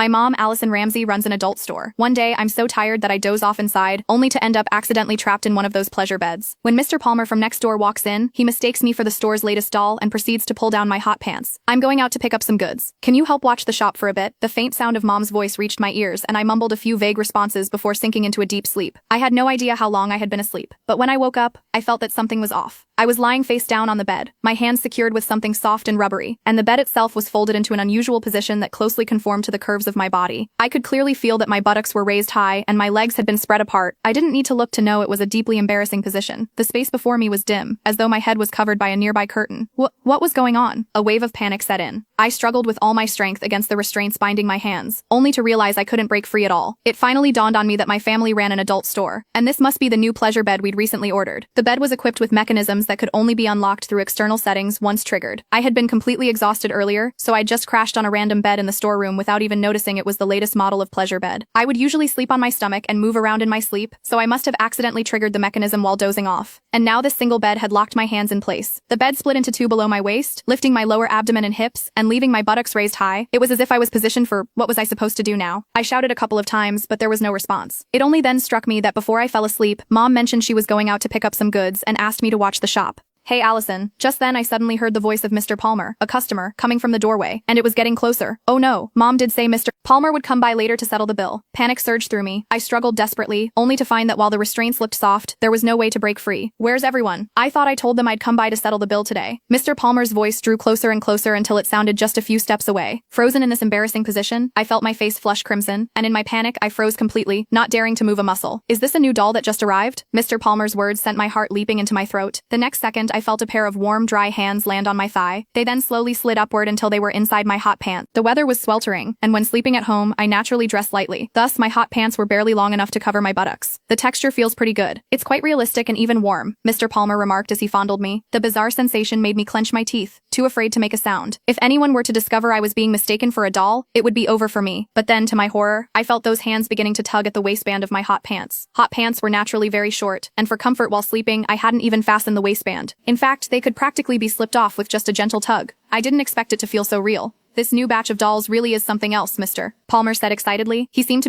My mom, Allison Ramsey, runs an adult store. One day, I'm so tired that I doze off inside, only to end up accidentally trapped in one of those pleasure beds. When Mr. Palmer from next door walks in, he mistakes me for the store's latest doll and proceeds to pull down my hot pants. I'm going out to pick up some goods. Can you help watch the shop for a bit? The faint sound of Mom's voice reached my ears, and I mumbled a few vague responses before sinking into a deep sleep. I had no idea how long I had been asleep, but when I woke up, I felt that something was off. I was lying face down on the bed, my hands secured with something soft and rubbery, and the bed itself was folded into an unusual position that closely conformed to the curves of my body. I could clearly feel that my buttocks were raised high and my legs had been spread apart. I didn't need to look to know it was a deeply embarrassing position. The space before me was dim, as though my head was covered by a nearby curtain. What was going on? A wave of panic set in. I struggled with all my strength against the restraints binding my hands, only to realize I couldn't break free at all. It finally dawned on me that my family ran an adult store, and this must be the new pleasure bed we'd recently ordered. The bed was equipped with mechanisms that could only be unlocked through external settings once triggered. I had been completely exhausted earlier, so I just crashed on a random bed in the storeroom without even noticing it was the latest model of pleasure bed. I would usually sleep on my stomach and move around in my sleep, so I must have accidentally triggered the mechanism while dozing off. And now this single bed had locked my hands in place. The bed split into two below my waist, lifting my lower abdomen and hips, and leaving my buttocks raised high. It was as if I was positioned for what was I supposed to do now? I shouted a couple of times, but there was no response. It only then struck me that before I fell asleep, Mom mentioned she was going out to pick up some goods and asked me to watch the shop. Hey, Allison. Just then I suddenly heard the voice of Mr. Palmer, a customer, coming from the doorway, and it was getting closer. Oh no, Mom did say Mr. Palmer would come by later to settle the bill. Panic surged through me. I struggled desperately, only to find that while the restraints looked soft, there was no way to break free. Where's everyone? I thought I told them I'd come by to settle the bill today. Mr. Palmer's voice drew closer and closer until it sounded just a few steps away. Frozen in this embarrassing position, I felt my face flush crimson, and in my panic, I froze completely, not daring to move a muscle. Is this a new doll that just arrived? Mr. Palmer's words sent my heart leaping into my throat. The next second, I felt a pair of warm, dry hands land on my thigh. They then slowly slid upward until they were inside my hot pants. The weather was sweltering, and when sleeping at home, I naturally dressed lightly. Thus, my hot pants were barely long enough to cover my buttocks. The texture feels pretty good. It's quite realistic and even warm, Mr. Palmer remarked as he fondled me. The bizarre sensation made me clench my teeth, too afraid to make a sound. If anyone were to discover I was being mistaken for a doll, it would be over for me. But then, to my horror, I felt those hands beginning to tug at the waistband of my hot pants. Hot pants were naturally very short, and for comfort while sleeping, I hadn't even fastened the waistband. In fact, they could practically be slipped off with just a gentle tug. I didn't expect it to feel so real. This new batch of dolls really is something else, Mr. Palmer said excitedly. He seemed to be